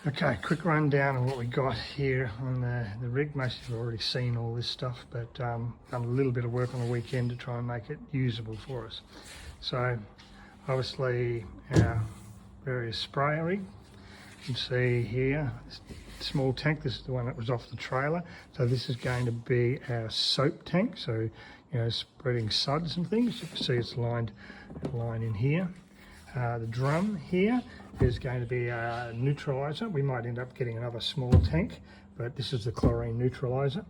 Okay, quick rundown of what we got here on the rig. Most of you have already seen all this stuff, but done a little bit of work on the weekend to try and make it usable for us. So obviously our various sprayer rig. You can see here, this small tank, this is the one that was off the trailer. So this is going to be our soap tank. So, you know, spreading suds and things. You can see it's lined in here. The drum here is going to be a neutralizer. We might end up getting another small tank, but this is the chlorine neutralizer at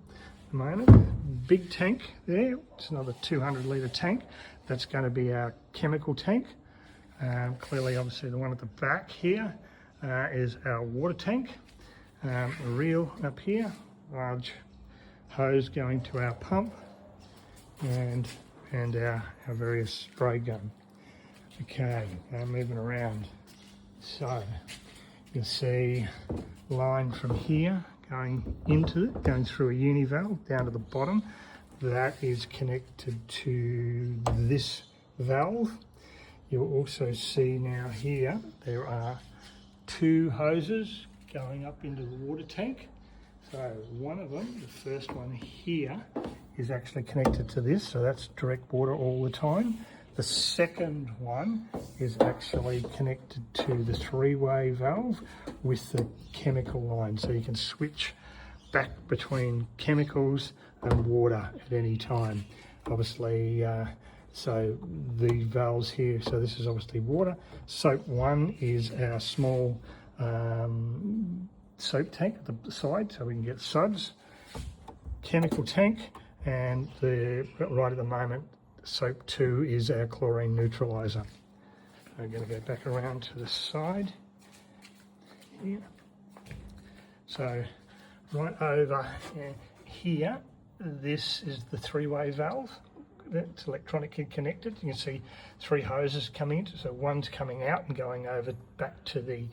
the moment. Big tank there, it's another 200 litre tank. That's going to be our chemical tank. Clearly, obviously, the one at the back here is our water tank. A reel up here, large hose going to our pump, and our various spray gun. Okay, now moving around. So you'll see line from here going into it, going through a uni valve down to the bottom. That is connected to this valve. You'll also see now here there are two hoses going up into the water tank. So one of them, the first one here, is actually connected to this, so that's direct water all the time. The second one is actually connected to the three-way valve with the chemical line, so you can switch back between chemicals and water at any time. Obviously, so the valves here, so this is obviously water. Soap 1 is our small soap tank at the side, so we can get suds. Chemical tank, and right at the moment, soap 2 is our chlorine neutralizer. I'm going to go back around to the side here. So right over here, this is the three-way valve. It's electronically connected. You can see three hoses coming in. So one's coming out and going over back to the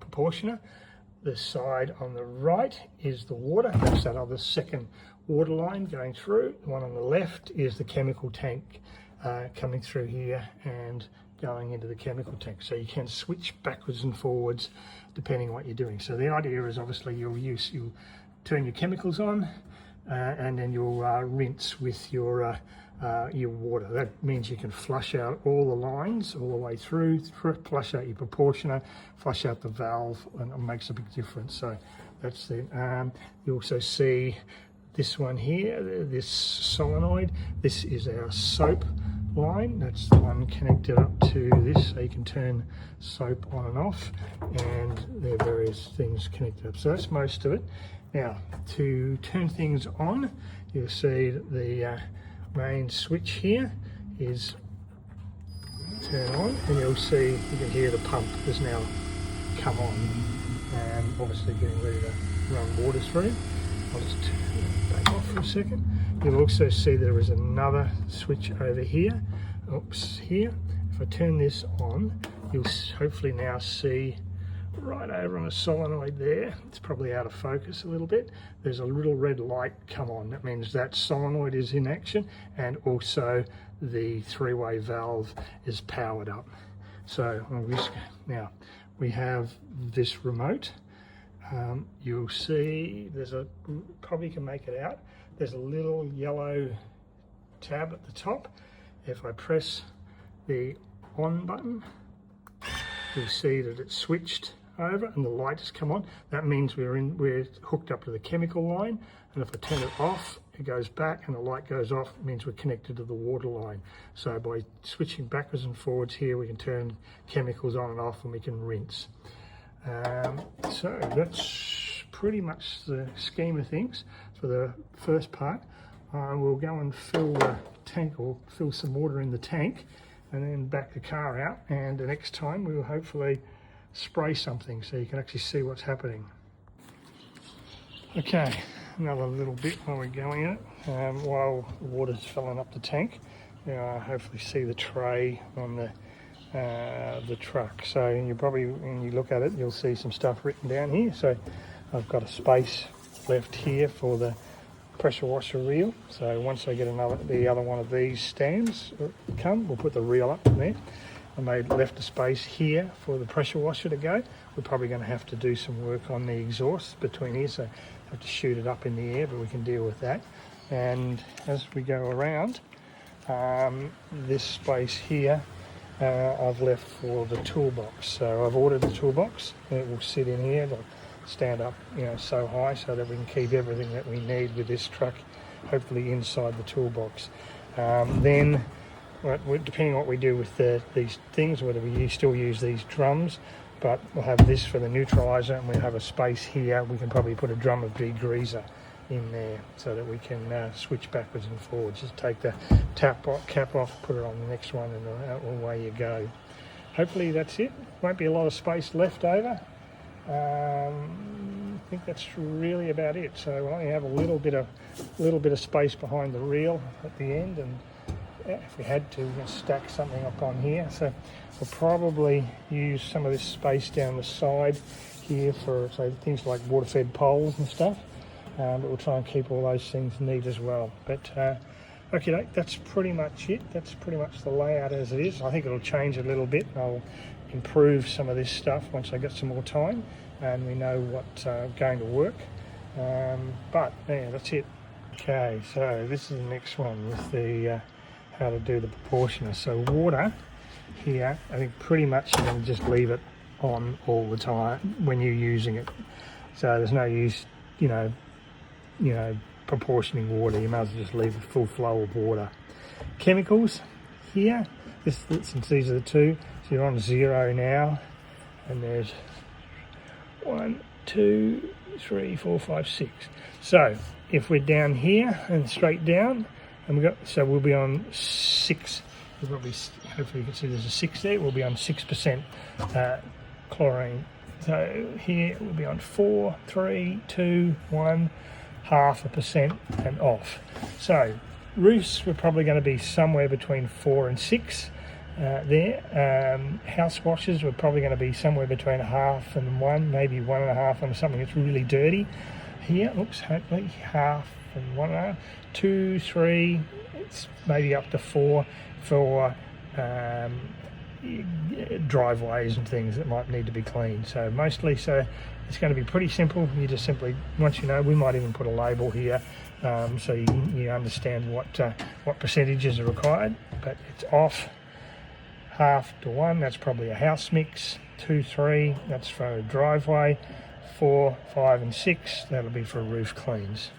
proportioner. The side on the right is the water. That's that other second water line going through. The one on the left is the chemical tank coming through here and going into the chemical tank. So you can switch backwards and forwards depending on what you're doing. So the idea is obviously you'll turn your chemicals on and then you'll rinse with your water. That means you can flush out all the lines all the way through, flush out your proportioner, flush out the valve, and it makes a big difference. So that's it. You also see this one here, this solenoid. This is our soap line. That's the one connected up to this, so you can turn soap on and off, and there are various things connected up. So that's most of it. Now, to turn things on, you'll see that the main switch here is turn on, and you'll see, you can hear the pump has now come on, and obviously getting ready to run water through. I'll just turn it back off for a second. You'll also see there is another switch over here. Oops, here. If I turn this on, you'll hopefully now see right over on a solenoid there. It's probably out of focus a little bit. There's a little red light come on. That means that solenoid is in action, and also the three-way valve is powered up. So now we have this remote. You'll see probably can make it out. There's a little yellow tab at the top. If I press the on button, you'll see that it's switched over and the light has come on. That means we're hooked up to the chemical line, and if I turn it off, it goes back and the light goes off. It means we're connected to the water line. So by switching backwards and forwards here, we can turn chemicals on and off, and we can rinse. So that's pretty much the scheme of things for the first part. We'll go and fill the tank, or fill some water in the tank, and then back the car out, and the next time we will hopefully spray something so you can actually see what's happening. Okay, another little bit while we're going in it, while the water's filling up the tank. Hopefully see the tray on the truck. So you probably, when you look at it, you'll see some stuff written down here. So I've got a space left here for the pressure washer reel. So once I get the other one of these stands we'll put the reel up in there. left a space here for the pressure washer to go. We're probably going to have to do some work on the exhaust between here, so have to shoot it up in the air, but we can deal with that. And as we go around, this space here I've left for the toolbox. So I've ordered the toolbox. It will sit in here. It'll stand up, so high so that we can keep everything that we need with this truck, hopefully inside the toolbox. Then, depending on what we do with these things, whether we still use these drums, but we'll have this for the neutralizer, and we'll have a space here. We can probably put a drum of degreaser in there so that we can switch backwards and forwards. Just take the cap off, put it on the next one, and away you go. Hopefully that's it. Won't be a lot of space left over. I think that's really about it. So we only have a little bit of space behind the reel at the end, and if we had to, we can stack something up on here. So we'll probably use some of this space down the side here for things like water-fed poles and stuff. But we'll try and keep all those things neat as well. But okay, that's pretty much it. That's pretty much the layout as it is. I think it'll change a little bit. I'll improve some of this stuff once I get some more time and we know what's going to work. But yeah, that's it. Okay, so this is the next one with the how to do the proportioner. So water here, I think pretty much you're going to just leave it on all the time when you're using it. So there's no use, proportioning water. You might as well just leave a full flow of water. Chemicals here, since these are the two, so you're on 0 now, and there's 1, 2, 3, 4, 5, 6. So if we're down here and straight down, and we'll be on 6. Hopefully you can see there's a 6 there. We'll be on 6% chlorine. So here we'll be on 4, 3, 2, 1, 0.5% and off. So roofs we're probably going to be somewhere between 4 and 6 there. House washes we're probably going to be somewhere between 0.5 and 1, maybe 1.5 on something that's really dirty. Here, hopefully 0.5 and 1.5, 2, 3, it's maybe up to 4 for driveways and things that might need to be cleaned. So mostly, it's going to be pretty simple. You just simply, once we might even put a label here so you understand what percentages are required. But it's off 0.5 to 1, that's probably a house mix. 2, 3, that's for a driveway. 4, 5 and 6, that'll be for roof cleans.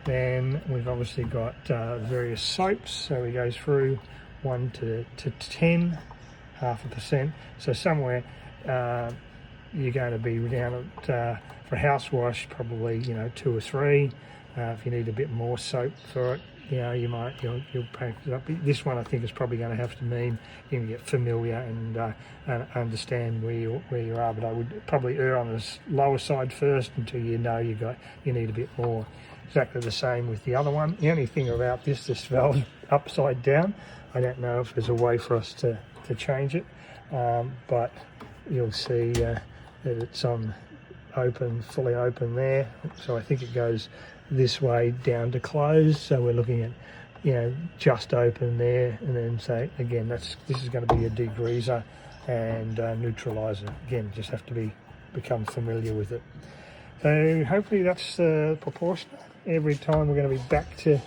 Then we've obviously got various soaps, so we go through 1 to 10, 0.5%. So somewhere you're going to be down at, for house wash, probably 2 or 3. If you need a bit more soap for it, you'll pack it up. This one I think is probably going to have to mean you get familiar and understand where you are. But I would probably err on the lower side first until you know you need a bit more. Exactly the same with the other one. The only thing about this valve upside down, I don't know if there's a way for us to change it, but you'll see that it's on open, fully open there. So I think it goes this way down to close. So we're looking at, just open there, and then say again, this is going to be a degreaser and neutralizer. Again, just have to become familiar with it. So hopefully that's proportional. Every time we're going to be back to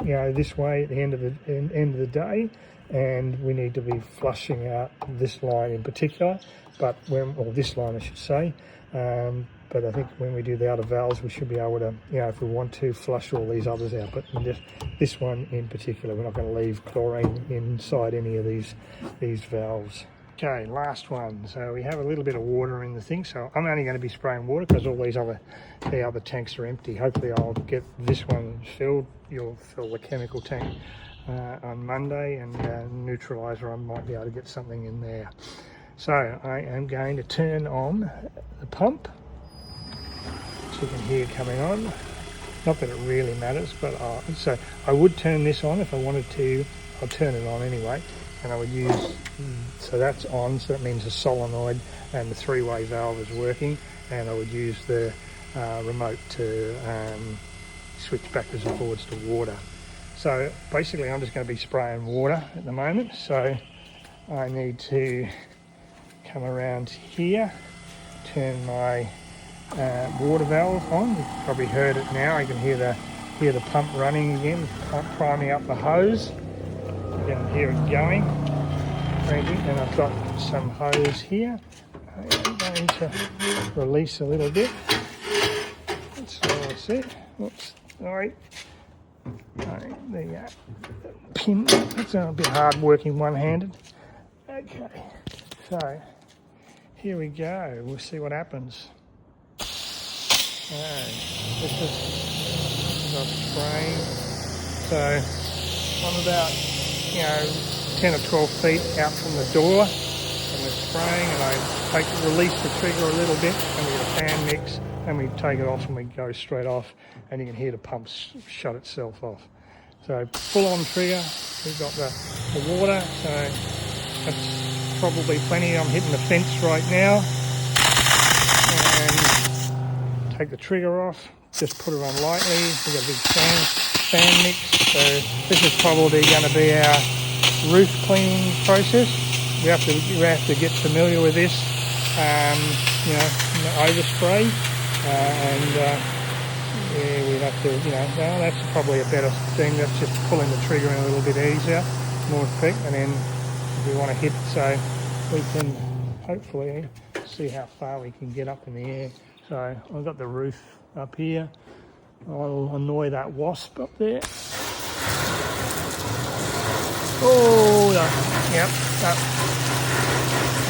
this way at the end of the day, and we need to be flushing out this line in particular, or this line I should say. But I think when we do the other valves, we should be able to, if we want to, flush all these others out. But this one in particular, we're not going to leave chlorine inside any of these valves. Okay, last one. So we have a little bit of water in the thing. So I'm only going to be spraying water because all the other tanks are empty. Hopefully I'll get this one filled. You'll fill the chemical tank on Monday, and neutralizer, I might be able to get something in there. So I am going to turn on the pump, which you can hear coming on. Not that it really matters, but so I would turn this on if I wanted to. I'll turn it on anyway, and I would use, so that's on, so that means the solenoid and the 3-way valve is working, and I would use the remote to switch backwards and forwards to water. So basically I'm just going to be spraying water at the moment. So I need to come around here, turn my water valve on. You've probably heard it now. You can hear the pump running again, pump priming up the hose. You can hear it going. And I've got some hose here. I'm going to release a little bit. That's it. Oops, sorry. Right, there you go. Pin. It's a bit hard working one-handed. Okay, so here we go. We'll see what happens. This is our spraying. So I'm about 10 or 12 feet out from the door, and we're spraying, and I release the trigger a little bit, and we get a fan mix, and we take it off, and we go straight off, and you can hear the pump shut itself off. So full on trigger. We've got the water, so that's probably plenty. I'm hitting the fence right now, and take the trigger off. Just put it on lightly. We've got a big fan mix. So this is probably going to be our roof cleaning process. We have to get familiar with this, overspray, we have to, that's probably a better thing. That's just pulling the trigger in a little bit easier, more quick, and then if we want to hit, so we can hopefully see how far we can get up in the air. So I've got the roof up here. I'll annoy that wasp up there. Oh, yep,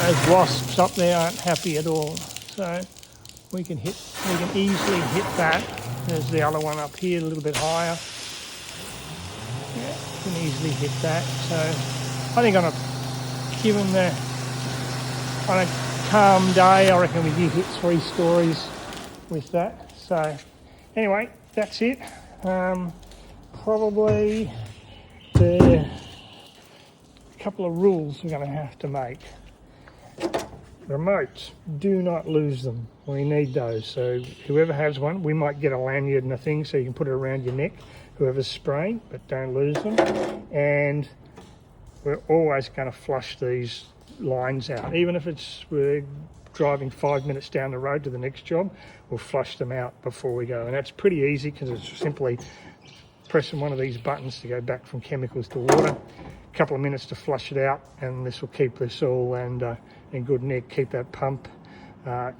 those wasps up there aren't happy at all. So we can easily hit that. There's the other one up here, a little bit higher. Yeah, we can easily hit that. So I think on a calm day, I reckon we did hit 3 stories with that. So anyway, that's it. Probably the couple of rules we're going to have to make. Remotes, do not lose them. We need those. So whoever has one, we might get a lanyard and a thing so you can put it around your neck, whoever's spraying, but don't lose them. And we're always going to flush these lines out. Even if we're driving 5 minutes down the road to the next job, we'll flush them out before we go. And that's pretty easy because it's simply pressing one of these buttons to go back from chemicals to water. A couple of minutes to flush it out, and this will keep this all in good nick, keep that pump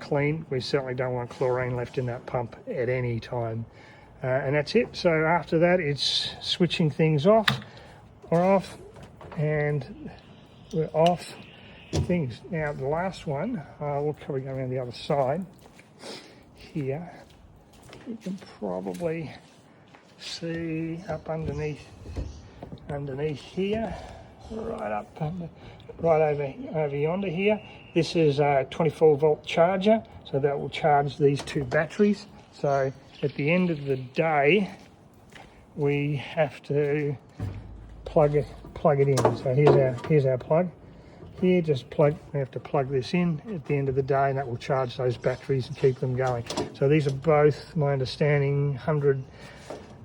clean. We certainly don't want chlorine left in that pump at any time. And that's it. So after that, it's switching things off, and we're off things. Now the last one, we'll probably go around the other side here. You can probably see up underneath here, right over yonder here. This is a 24-volt charger, so that will charge these 2 batteries. So at the end of the day, we have to plug it in. So here's our plug. Here, we have to plug this in at the end of the day, and that will charge those batteries and keep them going. So these are both, my understanding, 100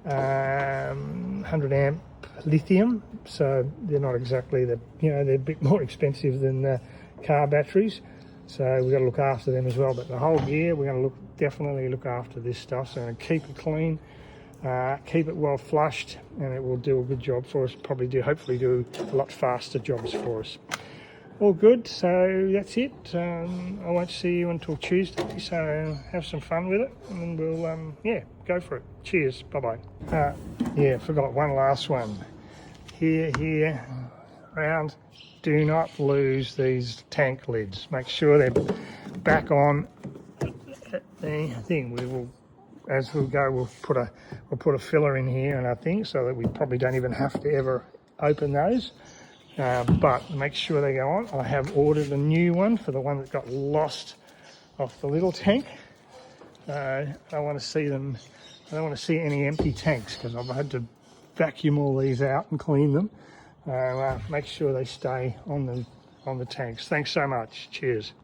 amp lithium, so they're not exactly they're a bit more expensive than the car batteries, so we've got to look after them as well. But the whole gear, we're going to definitely look after this stuff. So I'm going to keep it clean, keep it well flushed, and it will do a good job for us. Hopefully do a lot faster jobs for us. All good. So that's it. I won't see you until Tuesday, so have some fun with it, and we'll go for it. Cheers. Bye bye. Forgot one last one. Here around. Do not lose these tank lids. Make sure they're back on the thing. As we go, we'll put a filler in here and I think, so that we probably don't even have to ever open those. But make sure they go on. I have ordered a new one for the one that got lost off the little tank. I want to see them. I don't want to see any empty tanks because I've had to vacuum all these out and clean them. Make sure they stay on the tanks. Thanks so much. Cheers.